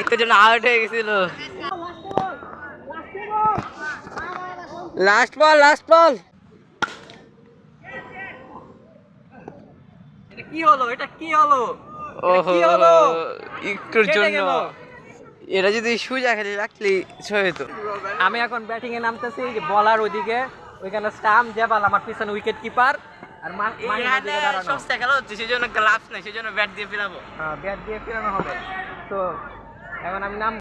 একটু জন্য আউট হয়ে গেছিল। লাস্ট বল, লাস্ট বল। এটা কি হলো? এটা কি হলো? ওহো, একটুর জন্য এরা যদি সুজা খেলে রাখলে ছয় হতো। আমি এখন ব্যাটিং এ নামতেছি, যে বলার ওইদিকে, ওইখানে স্টাম্প জেবাল আমার পিছনে উইকেট কিপার, আর সস্তা খেলা হচ্ছে, সেই জন্য গ্লাভস নাই, সেই জন্য ব্যাট দিয়ে ফিরাবো। হ্যাঁ, ব্যাট দিয়ে ফিরানো হবে। তো এখন আমি নাম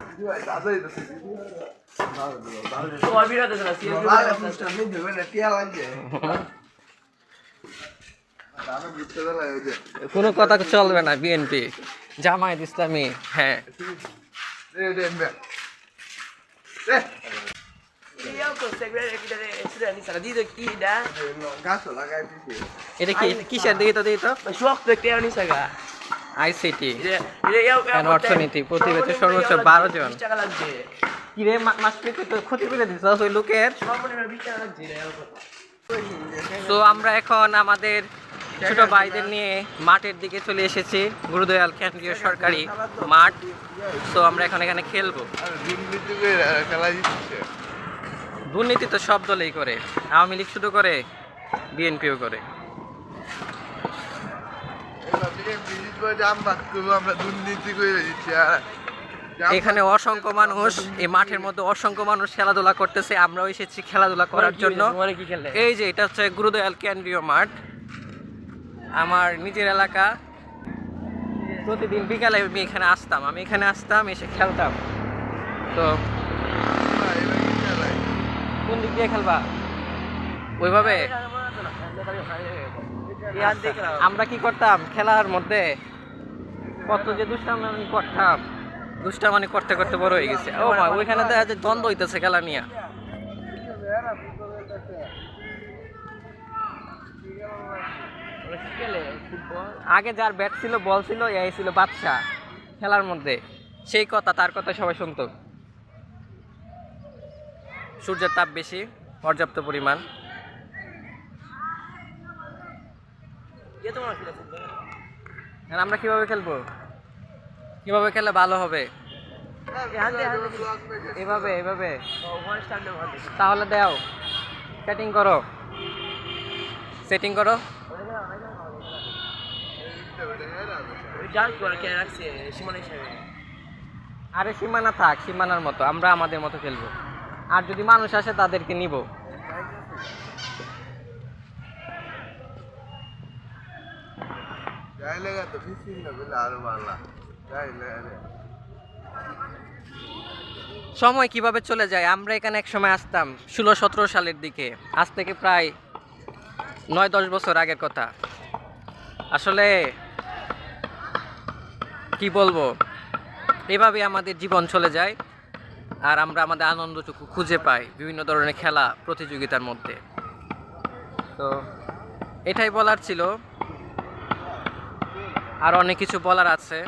কোনো কথা চলবে না। বিএনপি, জামায়াত ইসলামী, হ্যাঁ। এটা কি কিসের দিকে তো দিই তো আইসিটি অর্থনীতি প্রতিবেদন সর্বোচ্চ 12 জন। কিরে মাস্টার তো ক্ষতি করে দিছ ওই লোকের। তো আমরা এখন আমাদের ছোট ভাইদের নিয়ে মাঠের দিকে চলে এসেছি, গুরুদয়াল কেন্দ্রীয় সরকারি মাঠ। তো আমরা এখন এখানে খেলবো। দুর্নীতি তো সব দলেই করে, আওয়ামী লীগ শুধু করে, বিএনপিও করে। এখানে অসংখ্য মানুষ, এই মাঠের মধ্যে অসংখ্য মানুষ খেলাধুলা করতেছে। আমরাও এসেছি খেলাধুলা করার জন্য। এই যে এটা হচ্ছে গুরুদয়াল কেন্দ্রীয় মাঠ, আমার নিজের এলাকা। প্রতিদিন বিকালে আমি এখানে আসতাম, এসে খেলতাম। তো কোন দিক দিয়ে খেলবা? ওইভাবে আমরা কি করতাম খেলার মধ্যে, কত যে দুষ্টামি করতাম। দুষ্টামি করতে করতে বড় হয়ে গেছে। ও মা, ওইখানে দেখা যায় দ্বন্দ্ব হইতেছে খেলা নিয়ে। আগে যার ব্যাট ছিল, বল ছিল, এই ছিল বাদশা খেলার মধ্যে। সেই কথা, তার কথা সবাই শুনতো। সূর্যের তাপ বেশি, পর্যাপ্ত পরিমাণ। আমরা কিভাবে খেলবো? কিভাবে খেলে ভালো হবে? এভাবে এভাবে তাহলে দাও, সেটিং করো। আরে সীমানা থাক, সীমানার মতো আমরা আমাদের মতো খেলবো। আর যদি মানুষ আসে তাদেরকে নিব। সময় কিভাবে চলে যায়। আমরা এখানে এক সময় আসতাম 16-17 সালের দিকে, আজ থেকে প্রায় 9-10 বছর আগের কথা। আসলে কি বলবো, এভাবে আমাদের জীবন চলে যায়, আর আমরা আমাদের আনন্দটুকু খুঁজে পাই বিভিন্ন ধরনের খেলা প্রতিযোগিতার মধ্যে। তো এটাই বলার ছিল, আর অনেক কিছু বলার আছে।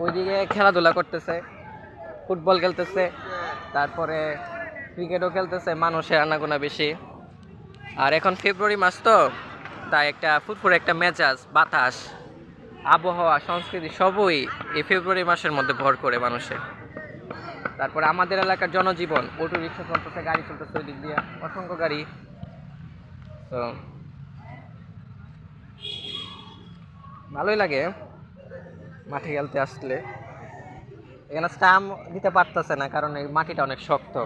ওইদিকে খেলাধুলা করতেছে, ফুটবল খেলতেছে, তারপরে ক্রিকেটও খেলতেছে, মানুষের আনাগোনা বেশি। আর এখন ফেব্রুয়ারি মাস তো, তাই একটা ফুটফুটে একটা মেজাজ, বাতাস, আবহাওয়া, সংস্কৃতি সবই এই ফেব্রুয়ারি মাসের মধ্যে ভর করে মানুষের। তারপরে আমাদের এলাকার জনজীবন, অটো রিক্সা চলতেছে, গাড়ি চলতেছে ওই দিক দিয়ে, অসংখ্য গাড়ি। তো ভালোই লাগে মাঠে খেলতে আসলে। এখানে স্টাম্প দিতে পারতেছে না, কারণ এই মাটিটা অনেক শক্ত।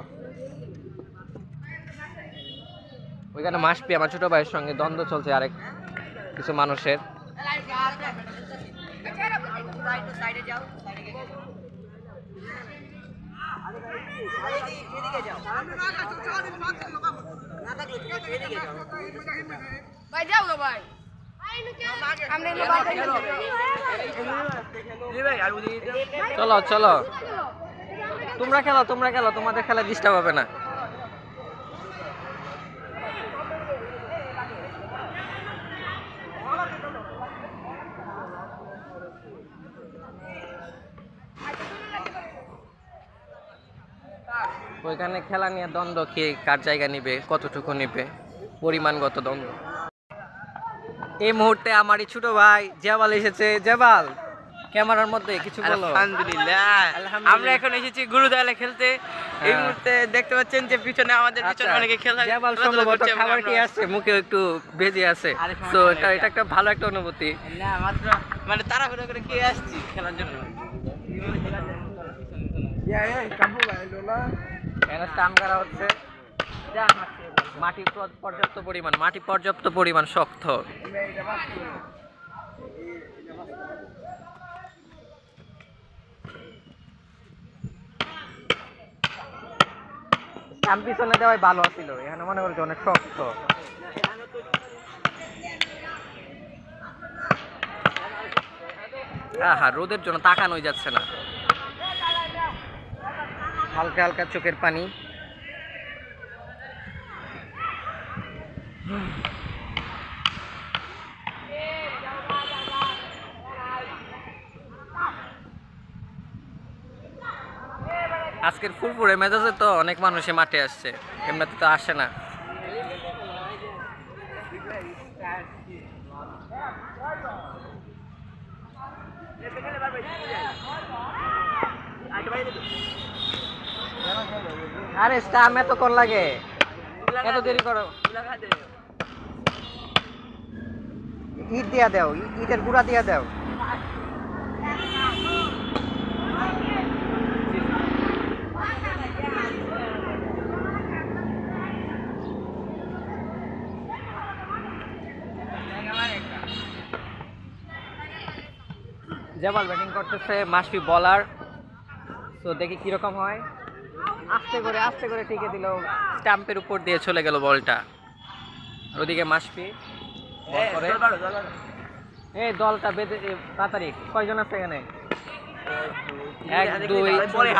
ওইখানে মাসপি আমার ছোট ভাইয়ের সঙ্গে দ্বন্দ্ব চলছে আরেক কিছু মানুষের। চলো চলো, তোমরা খেলো, তোমাদের খেলা ডিস্টার্ব হবে না। ওইখানে খেলা নিয়ে দ্বন্দ্ব, কে কার জায়গা নিবে, কতটুকু নিবে, পরিমাণগত দ্বন্দ্ব। এই মুহূর্তে আমারই ছোট ভাই জেবাল এসেছে। জেবাল, ক্যামেরার মধ্যে কিছু বলো। আলহামদুলিল্লাহ, আমরা এখন এসেছি গুরুদয়ালে খেলতে। এই মুহূর্তে দেখতে পাচ্ছেন যে পিছনে আমাদের পিছনে অনেকে খেলা। জেবাল সম্ভবত খাবারটি আসছে, মুখে একটু বেজে আছে, তো এটা একটা ভালো একটা অনুভূতি। না মাত্র মানে তাড়াহুড়ো করে কে আসছি খেলার জন্য। এখানে স্টাম্প করা হচ্ছে। মাটি পর্যাপ্ত পরিমাণ শক্ত। স্টাম্প পিছনে দেওয়াই ভালো ছিল, এখানে মনে করছি অনেক শক্ত। হ্যাঁ, রোদের জন্য তাকানোই যাচ্ছে না। হালকা হালকা চোখের পানি। আজকের ফুরফুরে মেজাজে তো অনেক মানুষই মাঠে আসছে, এমনিতে তো আসে না। আরে স্টাম এত কোন লাগে, এত দেরি করো। ইট দিয়া দাও, ইটের গুঁড়া দিয়া দাও। জেবাল ব্যাটিং করতেছে, মাশফি বলার। তো দেখি কিরকম হয়। আস্তে করে টিকে দিল, স্টাম্পের উপর দিয়ে চলে গেল বলটা। ওদিকে মাশফি এই দলটা বেঁধে তাড়াতাড়ি। কয়জন আছে এখানে? 1 2 3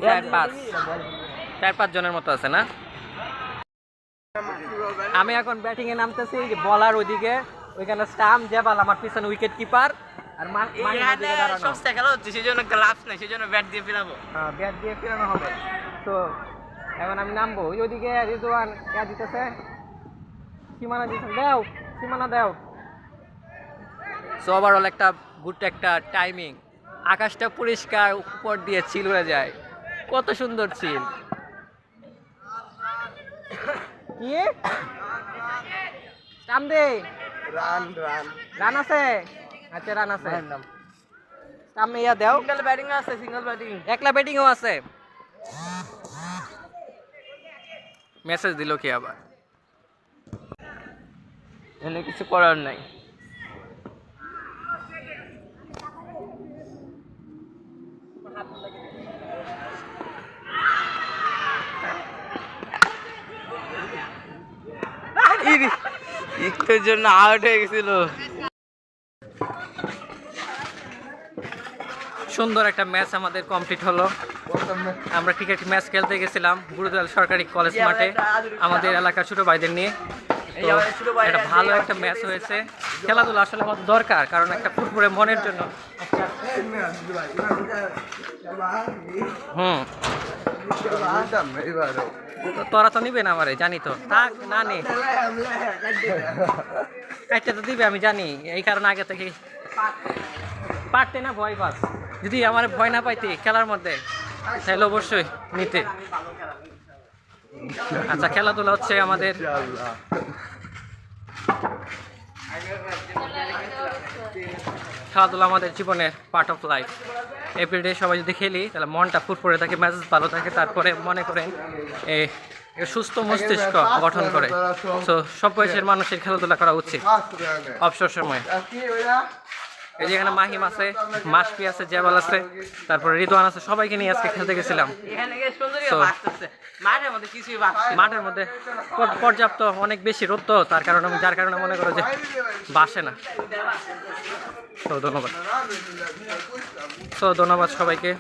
4 5, 4-5 জনের মতো আছে না? আমি এখন ব্যাটিং এ নামতেছি। বলার ওইদিকে, ওইখানে স্টাম্প, জেবাল আমার পিছনে উইকেট কিপার। আর সস্তা খেলা হচ্ছে, সেজন্য গ্লাভস নাই, সেজন্য ব্যাট দিয়ে ফেরাবো। হ্যাঁ, ব্যাট দিয়ে ফেরানো হবে। তো এখন আমি নামবো। ওইদিকে রিজওয়ান দিতেছে, সীমানা দিতেছে, সীমানা দাও। সো ওভারঅল একটা গুড একটা টাইমিং। আকাশটা পরিষ্কার, উপর দিয়ে চিল উড়ে যায়, কত সুন্দর চিল। কি স্টাম্প দে, রান আছে। আচ্ছা, রান আছে। স্টাম্প ইয়া দাও। সিঙ্গেল ব্যাটিং আছে, সিঙ্গেল ব্যাটিং, একলা ব্যাটিংও আছে। মেসেজ দিল কি আবার? এখানে কিছু করার নাই। একটুর জন্য আউট হয়ে গেছিল। সুন্দর একটা ম্যাচ আমাদের কমপ্লিট হলো। আমরা ক্রিকেট ম্যাচ খেলতে গেছিলাম গুরুদয়াল সরকারি কলেজ মাঠে আমাদের এলাকার ছোট ভাইদের নিয়ে। এটা ভালো একটা ম্যাচ হয়েছে। খেলাধুলা আসলে আমাদের দরকার, কারণ একটা ফুরফুরে মনের জন্য। তোরা তো নিবে না আমারে, জানি তো। থাক না, নে কাটতে তো দিবে, আমি জানি। এই কারণে আগে থেকে পারতে না, ভয় পাস। যদি আমার ভয় না পাইতে খেলার মধ্যে, তাহলে অবশ্যই নিতে। আচ্ছা, খেলাধুলা হচ্ছে আমাদের জীবনের পার্ট অফ লাইফ। এভরিডে সবাই যদি খেলি, তাহলে মনটা ফুরফুরে থাকে, মেজাজ ভালো থাকে। তারপরে মনে করেন সুস্থ মস্তিষ্ক গঠন করে। তো সব বয়সের মানুষের খেলাধুলা করা উচিত অবসর সময়। এই যে এখানে মাহিম আছে, মাশফি আছে, জেবাল আছে, তারপরে রিদওয়ান আছে। সবাইকে নিয়ে আজকে খেলতে গেছিলাম। মাঠের মধ্যে পর্যাপ্ত অনেক বেশি রোদ, তো যার কারণে মনে করো যে বাসে না। তো ধন্যবাদ সবাইকে।